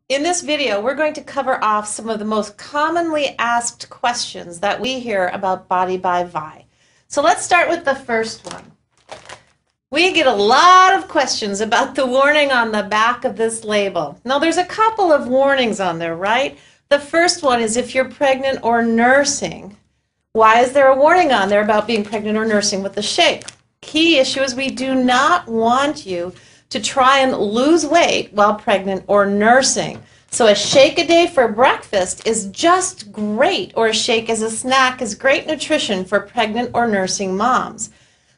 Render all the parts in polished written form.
In this video, we're going to cover off some of the most commonly asked questions that we hear about Body by Vi. So let's start with the first one. We get a lot of questions about the warning on the back of this label. Now, there's a couple of warnings on there, right? The first one is if you're pregnant or nursing. Why is there a warning on there about being pregnant or nursing with the shake? Key issue is we do not want you to try and lose weight while pregnant or nursing. So a shake a day for breakfast is just great, or a shake as a snack is great nutrition for pregnant or nursing moms.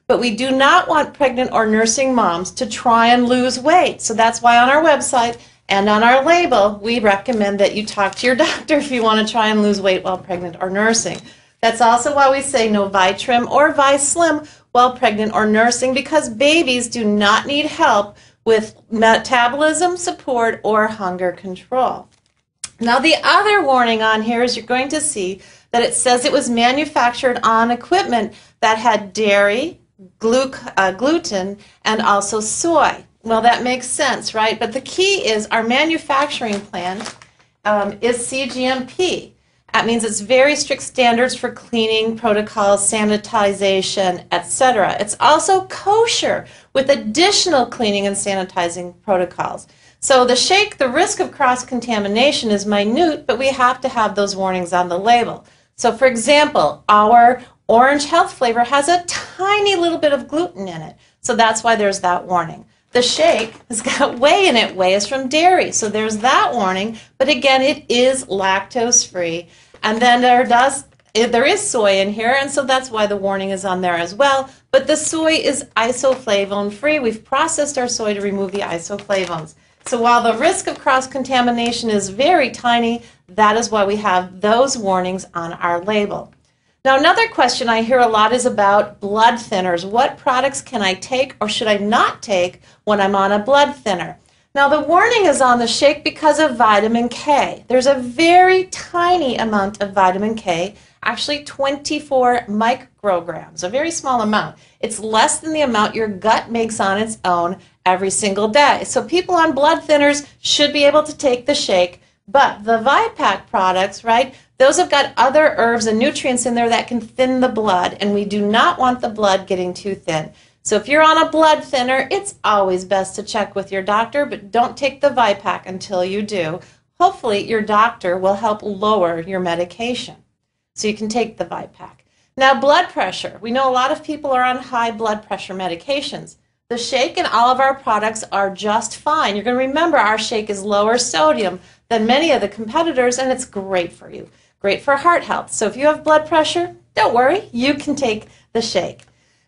But we do not want pregnant or nursing moms to try and lose weight. So that's why on our website and on our label, we recommend that you talk to your doctor if you want to try and lose weight while pregnant or nursing. That's also why we say no ViTrim or ViSlim while pregnant or nursing, because babies do not need help with metabolism support or hunger control. Now, the other warning on here is you're going to see that it says it was manufactured on equipment that had dairy, gluten, and also soy. Well, that makes sense, right? But the key is our manufacturing plant is CGMP. That means it's very strict standards for cleaning protocols, sanitization, etc. It's also kosher with additional cleaning and sanitizing protocols. So the shake, the risk of cross-contamination is minute, but we have to have those warnings on the label. So for example, our orange health flavor has a tiny little bit of gluten in it. So that's why there's that warning. The shake has got whey in it. Whey is from dairy, so there's that warning. But again, it is lactose-free. And then there is soy in here, and so that's why the warning is on there as well. But the soy is isoflavone-free. We've processed our soy to remove the isoflavones. So while the risk of cross-contamination is very tiny, that is why we have those warnings on our label. Now, another question I hear a lot is about blood thinners. What products can I take or should I not take when I'm on a blood thinner? Now, the warning is on the shake because of vitamin K. There's a very tiny amount of vitamin K, actually 24 micrograms, a very small amount. It's less than the amount your gut makes on its own every single day. So people on blood thinners should be able to take the shake, but the ViPak products, right, those have got other herbs and nutrients in there that can thin the blood, and we do not want the blood getting too thin. So if you're on a blood thinner, it's always best to check with your doctor, but don't take the ViPak until you do. Hopefully your doctor will help lower your medication, so you can take the ViPak. Now, blood pressure. We know a lot of people are on high blood pressure medications. The shake and all of our products are just fine. You're going to remember our shake is lower sodium than many of the competitors, and it's great for you. Great for heart health. So if you have blood pressure, don't worry, you can take the shake.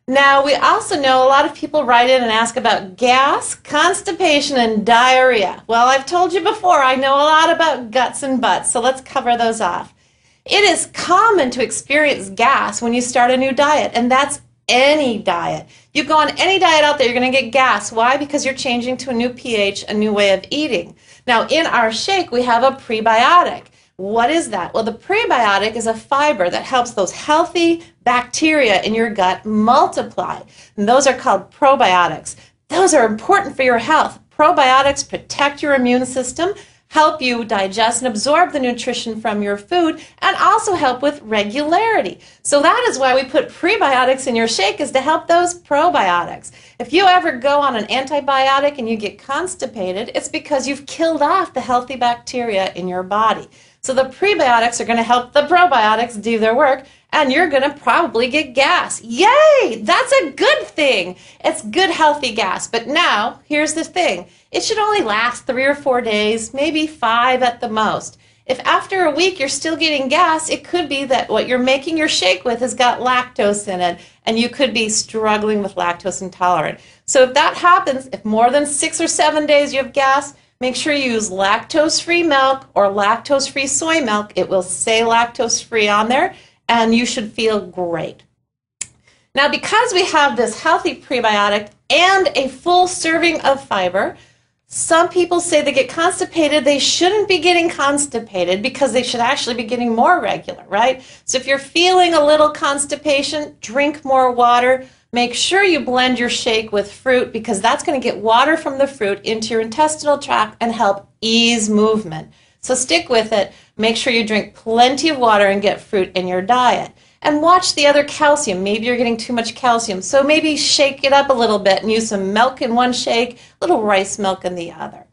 Now, we also know a lot of people write in and ask about gas, constipation, and diarrhea. Well, I've told you before, I know a lot about guts and butts, so let's cover those off. It is common to experience gas when you start a new diet, and that's any diet. You go on any diet out there, you're going to get gas. Why? Because you're changing to a new pH, a new way of eating. Now, in our shake, we have a prebiotic. What is that? Well, the prebiotic is a fiber that helps those healthy bacteria in your gut multiply. And those are called probiotics. Those are important for your health. Probiotics protect your immune system, help you digest and absorb the nutrition from your food, and also help with regularity. So that is why we put prebiotics in your shake, is to help those probiotics. If you ever go on an antibiotic and you get constipated, it's because you've killed off the healthy bacteria in your body. So the prebiotics are going to help the probiotics do their work, and you're going to probably get gas. Yay! That's a good thing. It's good, healthy gas. But now, here's the thing. It should only last 3 or 4 days, maybe 5 at the most. If after a week you're still getting gas, it could be that what you're making your shake with has got lactose in it, and you could be struggling with lactose intolerant. So if that happens, if more than 6 or 7 days you have gas, make sure you use lactose-free milk or lactose-free soy milk. It will say lactose-free on there, and you should feel great. Now, because we have this healthy prebiotic and a full serving of fiber, some people say they get constipated. They shouldn't be getting constipated because they should actually be getting more regular, right? So if you're feeling a little constipation, drink more water. Make sure you blend your shake with fruit because that's going to get water from the fruit into your intestinal tract and help ease movement. So stick with it. Make sure you drink plenty of water and get fruit in your diet. And watch the other calcium. Maybe you're getting too much calcium. So maybe shake it up a little bit and use some milk in one shake, a little rice milk in the other.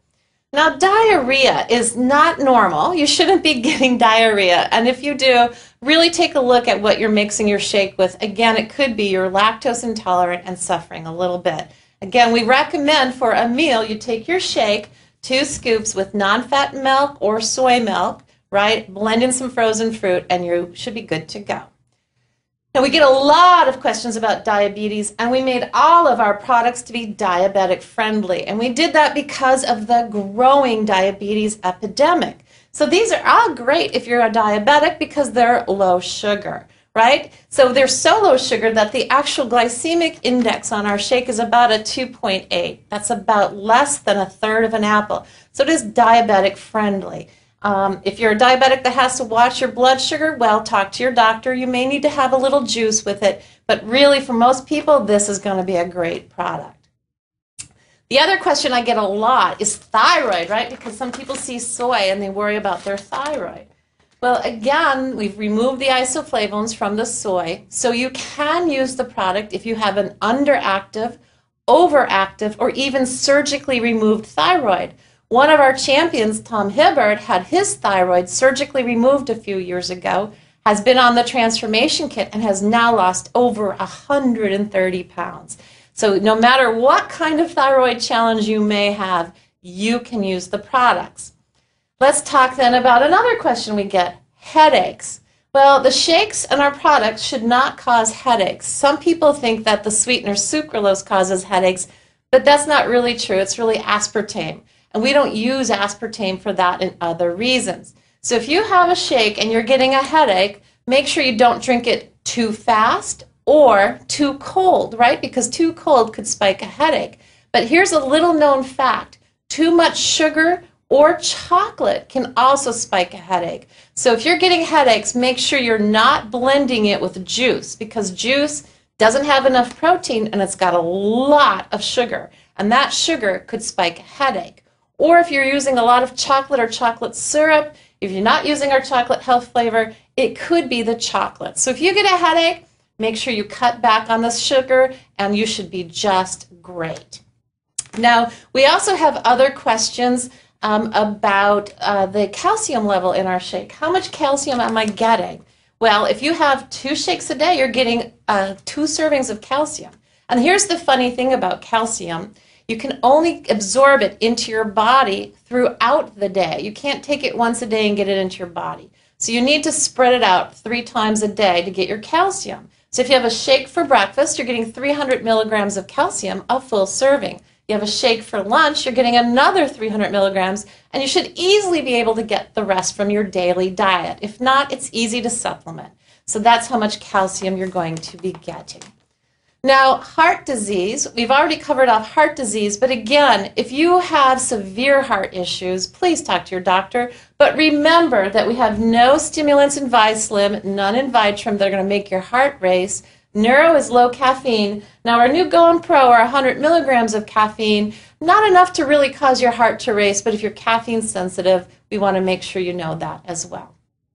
Now, diarrhea is not normal. You shouldn't be getting diarrhea. And if you do, really take a look at what you're mixing your shake with. Again, it could be you're lactose intolerant and suffering a little bit. Again, we recommend for a meal, you take your shake, 2 scoops with non-fat milk or soy milk, right? Blend in some frozen fruit, and you should be good to go. Now, we get a lot of questions about diabetes, and we made all of our products to be diabetic friendly. And we did that because of the growing diabetes epidemic. So these are all great if you're a diabetic because they're low sugar, right? So they're so low sugar that the actual glycemic index on our shake is about a 2.8. That's about less than a third of an apple. So it is diabetic friendly. If you're a diabetic that has to watch your blood sugar, well, talk to your doctor. You may need to have a little juice with it, but really for most people, this is going to be a great product. The other question I get a lot is thyroid, right? Because some people see soy and they worry about their thyroid. Well, again, we've removed the isoflavones from the soy, so you can use the product if you have an underactive, overactive, or even surgically removed thyroid. One of our champions, Tom Hibbert, had his thyroid surgically removed a few years ago, has been on the transformation kit, and has now lost over 130 pounds. So no matter what kind of thyroid challenge you may have, you can use the products. Let's talk then about another question we get, headaches. Well, the shakes and our products should not cause headaches. Some people think that the sweetener sucralose causes headaches, but that's not really true. It's really aspartame. And we don't use aspartame for that and other reasons. So if you have a shake and you're getting a headache, make sure you don't drink it too fast or too cold, right? Because too cold could spike a headache. But here's a little known fact. Too much sugar or chocolate can also spike a headache. So if you're getting headaches, make sure you're not blending it with juice because juice doesn't have enough protein and it's got a lot of sugar. And that sugar could spike a headache. Or if you're using a lot of chocolate or chocolate syrup, if you're not using our chocolate health flavor, it could be the chocolate. So if you get a headache, make sure you cut back on the sugar and you should be just great. Now, we also have other questions about the calcium level in our shake. How much calcium am I getting? Well, if you have 2 shakes a day, you're getting 2 servings of calcium. And here's the funny thing about calcium. You can only absorb it into your body throughout the day. You can't take it once a day and get it into your body. So you need to spread it out 3 times a day to get your calcium. So if you have a shake for breakfast, you're getting 300 milligrams of calcium, a full serving. You have a shake for lunch, you're getting another 300 milligrams, and you should easily be able to get the rest from your daily diet. If not, it's easy to supplement. So that's how much calcium you're going to be getting. Now, heart disease, we've already covered off heart disease, but again, if you have severe heart issues, please talk to your doctor. But remember that we have no stimulants in Vislim, none in Vitrum that are going to make your heart race. Neuro is low caffeine. Now, our new Go and Pro are 100 milligrams of caffeine, not enough to really cause your heart to race, but if you're caffeine sensitive, we want to make sure you know that as well.